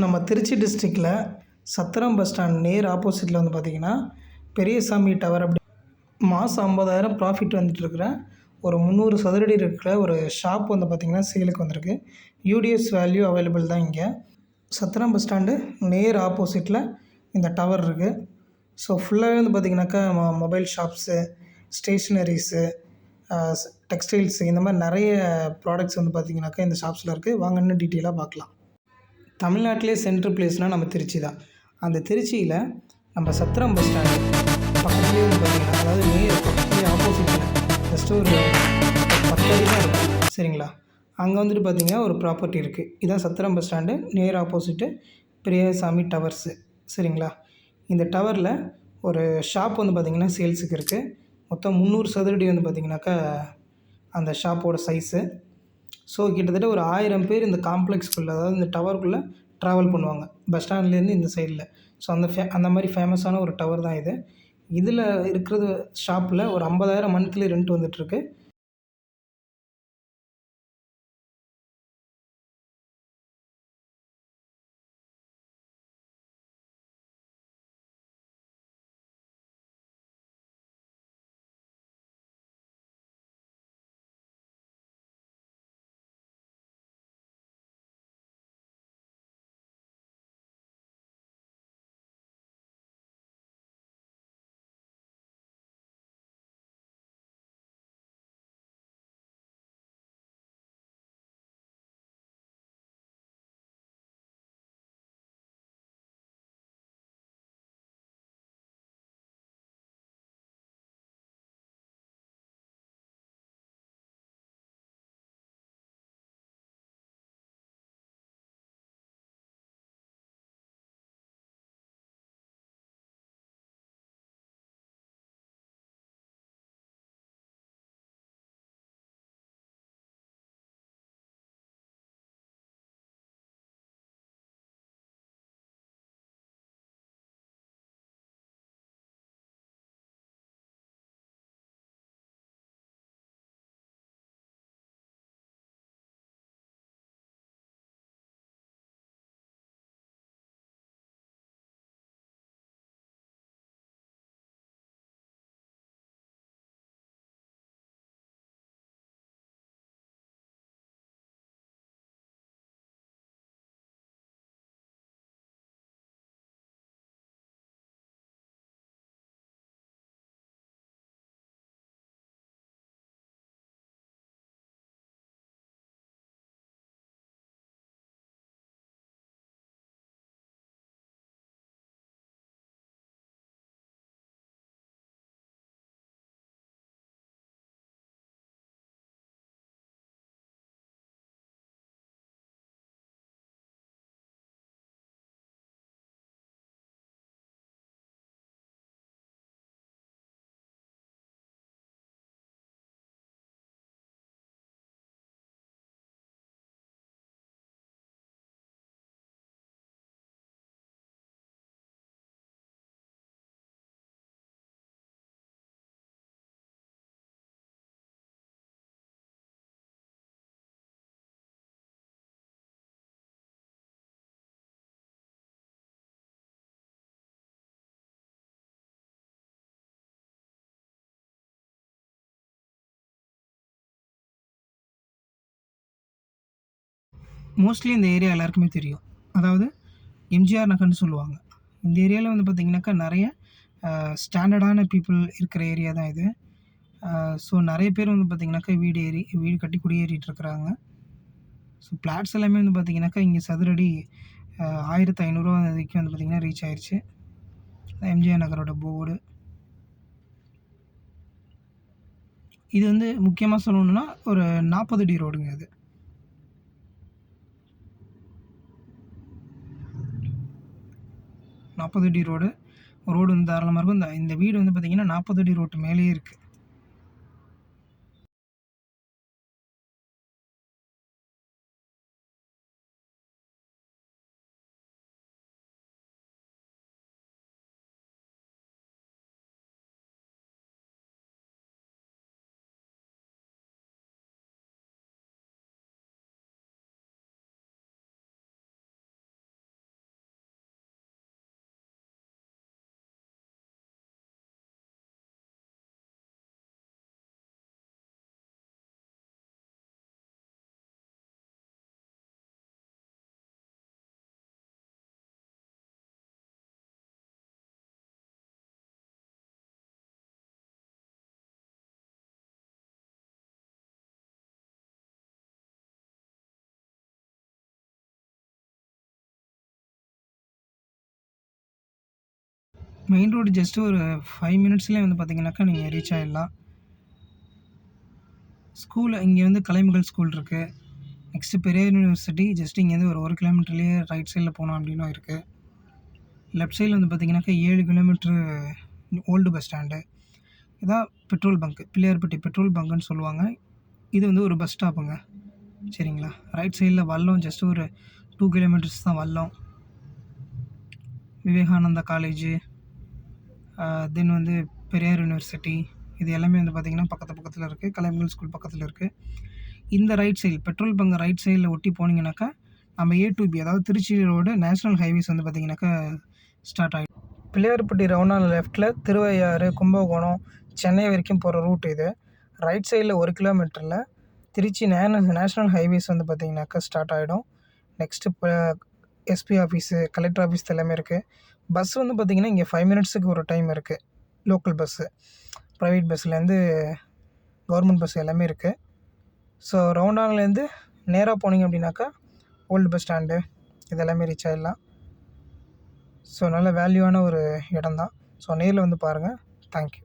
நம்ம திருச்சி டிஸ்ட்ரிக்டில் சத்திரம் bus stand நேர் ஆப்போசிட்டில் வந்து பார்த்திங்கன்னா பெரியசாமி டவர் அப்படி மாதம் 50,000 ப்ராஃபிட் வந்துட்டுருக்கிற ஒரு 300 சதுரடி இருக்கிற ஒரு ஷாப் வந்து பார்த்திங்கன்னா சேலுக்கு வந்திருக்கு. யூடிஎஸ் வேல்யூ அவைலபிள் தான் இங்கே. சத்திரம் பஸ் ஸ்டாண்டு நேர் ஆப்போசிட்டில் இந்த டவர் இருக்குது. ஸோ ஃபுல்லாகவே வந்து பார்த்திங்கனாக்கா மொபைல் ஷாப்ஸு, ஸ்டேஷ்னரிஸு, டெக்ஸ்டைல்ஸு இந்த மாதிரி நிறைய ப்ராடக்ட்ஸ் வந்து பார்த்திங்கனாக்கா இந்த ஷாப்ஸில் இருக்குது. வாங்க இன்னும் டீட்டெயிலாக பார்க்கலாம். தமிழ்நாட்டிலே சென்ட்ரல் பிளேஸ்னால் நம்ம திருச்சி தான். அந்த திருச்சியில் நம்ம சத்திரம் பஸ் ஸ்டாண்டு பக்கத்துலேயே வந்து பார்த்திங்கன்னா, அதாவது நேர் பக்கத்துலேயே ஆப்போசிட்டில் ஜஸ்ட்டு ஒரு 10 அடி தான் இருக்கும். சரிங்களா? அங்கே வந்துட்டு பார்த்திங்கன்னா ஒரு ப்ராப்பர்ட்டி இருக்குது. இதுதான் சத்திரம் பஸ் ஸ்டாண்டு நேர் ஆப்போசிட்டு பெரியசாமி டவர்ஸு. சரிங்களா? இந்த டவரில் ஒரு ஷாப் வந்து பார்த்திங்கன்னா சேல்ஸுக்கு இருக்குது. மொத்தம் 300 சதுரடி வந்து பார்த்திங்கனாக்கா அந்த ஷாப்போட சைஸு. ஸோ கிட்டத்தட்ட ஒரு 1000 பேர் இந்த காம்ப்ளெக்ஸ்க்குள்ளே, அதாவது இந்த டவருக்குள்ளே ட்ராவல் பண்ணுவாங்க, பஸ் ஸ்டாண்ட்லேருந்து இந்த சைடில். ஸோ அந்த மாதிரி ஃபேமஸான ஒரு டவர் தான் இது. இதில் இருக்கிறது ஷாப்பில் ஒரு 50,000 மந்த்லி ரெண்ட் வந்துட்டுருக்கு. மோஸ்ட்லி இந்த ஏரியா எல்லாருக்குமே தெரியும். அதாவது எம்ஜிஆர் நகர்னு சொல்லுவாங்க. இந்த ஏரியாவில் வந்து பார்த்திங்கனாக்கா நிறைய ஸ்டாண்டர்டான பீப்புள் இருக்கிற ஏரியா தான் இது. ஸோ நிறைய பேர் வந்து பார்த்திங்கனாக்கா வீடு கட்டி குடியேறிட்டுருக்குறாங்க. ஸோ ஃப்ளாட்ஸ் எல்லாமே வந்து பார்த்திங்கனாக்கா இங்கே சதுரடி 1500 வரைக்கும் வந்து பார்த்திங்கன்னா ரீச் ஆயிடுச்சு. எம்ஜிஆர் நகரோட போர்டு இது வந்து முக்கியமாக சொல்லணுன்னா ஒரு 40 அடி ரோடுங்க அது. அடி ரோடு வந்து தாராளமாக இருக்கும். இந்த வீடு வந்து பார்த்திங்கன்னா 40 அடி ரோட்டு மேலேயே இருக்குது. மெயின் ரோடு ஜஸ்ட்டு ஒரு 5 மினிட்ஸ்லேயே வந்து பார்த்தீங்கன்னாக்கா நீங்கள் ரீச் ஆகிடலாம். ஸ்கூலு இங்கே வந்து கலைமகள் ஸ்கூல் இருக்குது. நெக்ஸ்ட்டு பெரியார் யூனிவர்சிட்டி ஜஸ்ட் இங்கேருந்து ஒரு 1 கிலோமீட்டர்லேயே ரைட் சைடில் போனோம் அப்படின்னும் இருக்குது. லெஃப்ட் சைடில் வந்து பார்த்தீங்கன்னாக்கா 7 கிலோமீட்ரு ஓல்டு பஸ் ஸ்டாண்டு. இதான் பெட்ரோல் பங்க்கு, பிள்ளையார்பட்டி பெட்ரோல் பங்க்குன்னு சொல்லுவாங்க. இது வந்து ஒரு பஸ் ஸ்டாப்புங்க. சரிங்களா? ரைட் சைடில் வல்லம் ஜஸ்ட் ஒரு 2 கிலோமீட்டர்ஸ் தான் வல்லம். விவேகானந்தா காலேஜு, தென் வந்து பெரியார் யூனிவர்சிட்டி, இது எல்லாமே வந்து பார்த்திங்கன்னா பக்கத்தில் இருக்குது. கலைமகள் ஸ்கூல் பக்கத்தில் இருக்குது. இந்த right side petrol bunk right சைடில் ஒட்டி போனீங்கன்னாக்கா நம்ம A to B, அதாவது திருச்சி ரோடு நேஷ்னல் ஹைவேஸ் வந்து பார்த்திங்கனாக்கா ஸ்டார்ட் ஆகிடும். பிள்ளையார்பட்டி ரவுண்டானா லெஃப்ட்டில் திருவையாறு, கும்பகோணம், சென்னை வரைக்கும் போகிற ரூட் இது. ரைட் சைடில் 1 கிலோமீட்டரில் திருச்சி நேஷ்னல் ஹைவேஸ் வந்து பார்த்திங்கனாக்கா ஸ்டார்ட் ஆகிடும். நெக்ஸ்ட்டு இப்போ எஸ்பி ஆஃபீஸு, கலெக்டர் ஆஃபீஸ் எல்லாமே இருக்குது. பஸ் வந்து பார்த்திங்கன்னா இங்கே 5 மினிட்ஸுக்கு ஒரு டைம் இருக்குது. லோக்கல் பஸ்ஸு, ப்ரைவேட் பஸ்ஸுலேருந்து கவர்மெண்ட் பஸ் எல்லாமே இருக்குது. ஸோ ரவுண்டானாலேருந்து நேராக போனீங்க அப்படின்னாக்கா ஓல்டு பஸ் ஸ்டாண்டு இதெல்லாமே ரீச் ஆகிடலாம். ஸோ நல்ல வேல்யூவான ஒரு இடம் தான். ஸோ நேரில் வந்து பாருங்கள். தேங்க்யூ.